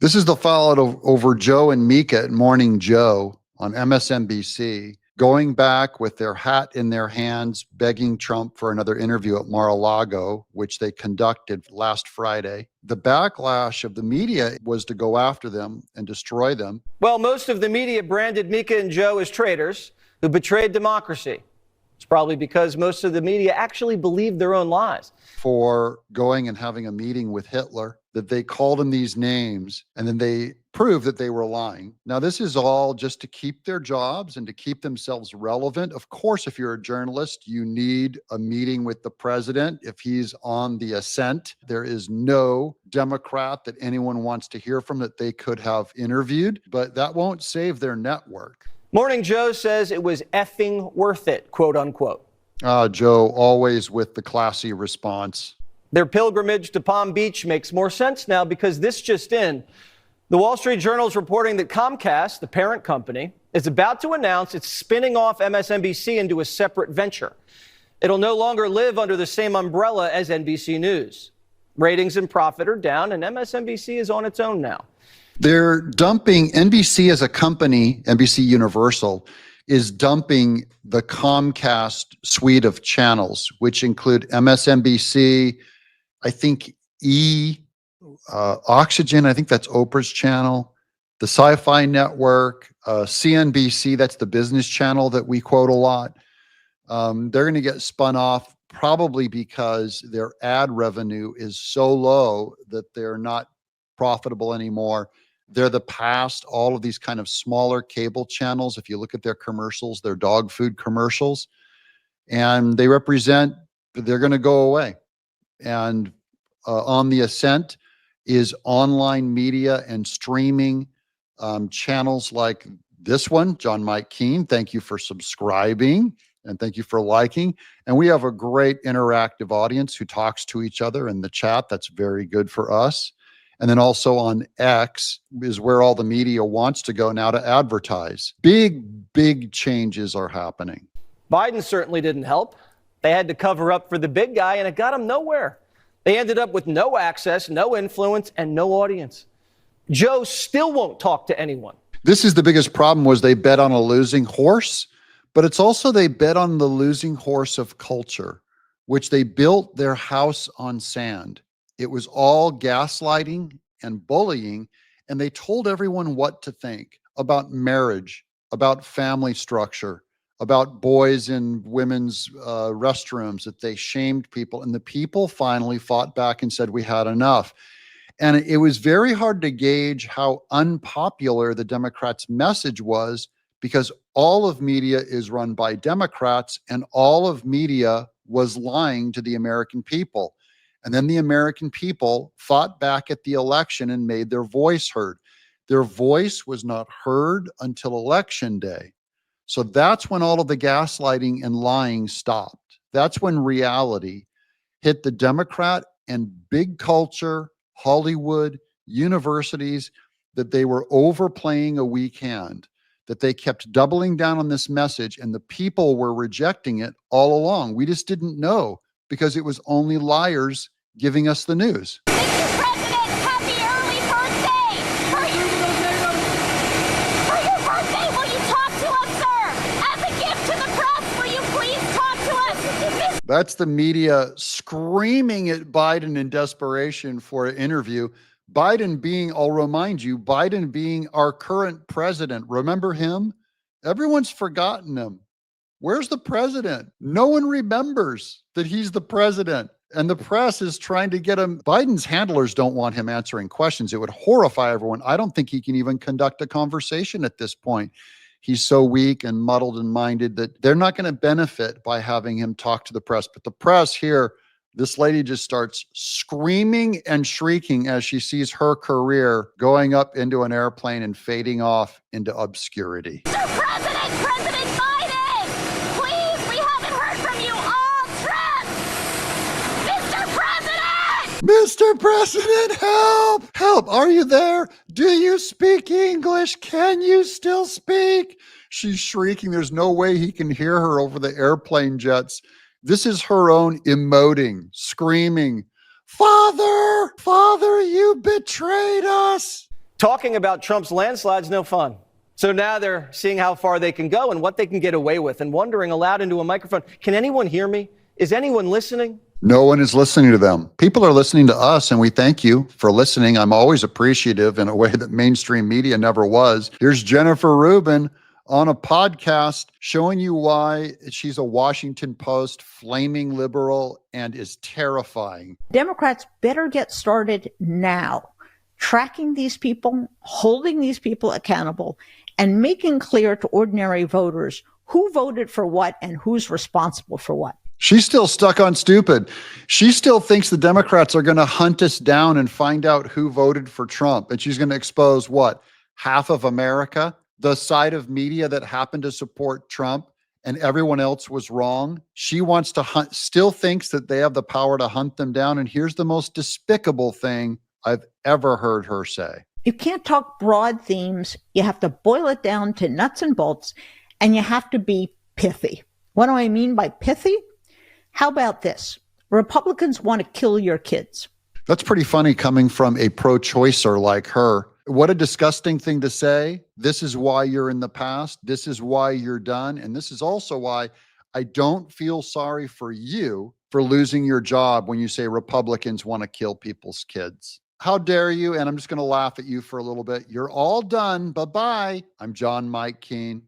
This is the fallout over Joe and Mika at Morning Joe on MSNBC, going back with their hat in their hands, begging Trump for another interview at Mar-a-Lago, which they conducted last Friday. The backlash of the media was to go after them and destroy them. Well, most of the media branded Mika and Joe as traitors who betrayed democracy. It's probably because most of the media actually believed their own lies. For going and having a meeting with Hitler, that they called him these names, and then they proved that they were lying. Now, this is all just to keep their jobs and to keep themselves relevant. Of course, if you're a journalist, you need a meeting with the president if he's on the ascent. There is no Democrat that anyone wants to hear from that they could have interviewed, but that won't save their network. Morning Joe says it was effing worth it, quote unquote. Joe, always with the classy response. Their pilgrimage to Palm Beach makes more sense now because this just in. The Wall Street Journal is reporting that Comcast, the parent company, is about to announce it's spinning off MSNBC into a separate venture. It'll no longer live under the same umbrella as NBC News. Ratings and profit are down, and MSNBC is on its own now. They're dumping NBC as a company, NBC Universal, is dumping the Comcast suite of channels, which include MSNBC, I think Oxygen, I think that's Oprah's channel, the Sci-Fi Network, CNBC, that's the business channel that we quote a lot. They're going to get spun off probably because their ad revenue is so low that they're not profitable anymore. They're the past, all of these kind of smaller cable channels. If you look at their commercials, they're dog food commercials, and they're going to go away. And on the ascent is online media and streaming channels like this one, John Mike Keene. Thank you for subscribing and thank you for liking. And we have a great interactive audience who talks to each other in the chat. That's very good for us. And then also on X is where all the media wants to go now to advertise. Big changes are happening. Biden certainly didn't help. They had to cover up for the big guy, and it got them nowhere. They ended up with no access, no influence, and no audience. Joe still won't talk to anyone. This is the biggest problem, was they bet on a losing horse, but it's also they bet on the losing horse of culture, which they built their house on sand. It was all gaslighting and bullying, and they told everyone what to think about marriage, about family structure, about boys in women's restrooms, that they shamed people. And the people finally fought back and said, we had enough. And it was very hard to gauge how unpopular the Democrats' message was, because all of media is run by Democrats and all of media was lying to the American people. And then the American people fought back at the election and made their voice heard. Their voice was not heard until Election Day. So that's when all of the gaslighting and lying stopped. That's when reality hit the Democrat and big culture, Hollywood, universities, that they were overplaying a weak hand, that they kept doubling down on this message, and the people were rejecting it all along. We just didn't know because it was only liars giving us the news. Mr. President, happy early birthday! For your birthday, will you talk to us, sir? As a gift to the press, will you please talk to us? That's the media screaming at Biden in desperation for an interview. Biden being, I'll remind you, Biden being our current president. Remember him? Everyone's forgotten him. Where's the president? No one remembers that he's the president. And the press is trying to get him. Biden's handlers don't want him answering questions. It would horrify everyone. I don't think he can even conduct a conversation at this point. He's so weak and muddled and minded that they're not going to benefit by having him talk to the press. But the press here, this lady just starts screaming and shrieking as she sees her career going up into an airplane and fading off into obscurity. Mr. President, President Biden! Please, we haven't heard from you all trip! Mr. President! Mr. President, help! Help! Are you there? Do you speak English? Can you still speak? She's shrieking. There's no way he can hear her over the airplane jets. This is her own emoting, screaming, Father, Father, you betrayed us. Talking about Trump's landslide's no fun. So now they're seeing how far they can go and what they can get away with and wondering aloud into a microphone, can anyone hear me? Is anyone listening? No one is listening to them. People are listening to us, and we thank you for listening. I'm always appreciative in a way that mainstream media never was. Here's Jennifer Rubin on a podcast showing you why she's a Washington Post flaming liberal and is terrifying. Democrats better get started now, tracking these people, holding these people accountable, and making clear to ordinary voters who voted for what and who's responsible for what. She's still stuck on stupid. She still thinks the Democrats are going to hunt us down and find out who voted for Trump. And she's going to expose what? Half of America? The side of media that happened to support Trump and everyone else was wrong. She wants to hunt, still thinks that they have the power to hunt them down. And here's the most despicable thing I've ever heard her say. You can't talk broad themes. You have to boil it down to nuts and bolts, and you have to be pithy. What do I mean by pithy? How about this? Republicans want to kill your kids. That's pretty funny coming from a pro-choicer like her. What a disgusting thing to say. This is why you're in the past. This is why you're done. And this is also why I don't feel sorry for you for losing your job when you say Republicans want to kill people's kids. How dare you? And I'm just going to laugh at you for a little bit. You're all done. Bye-bye. I'm John Mike Keene.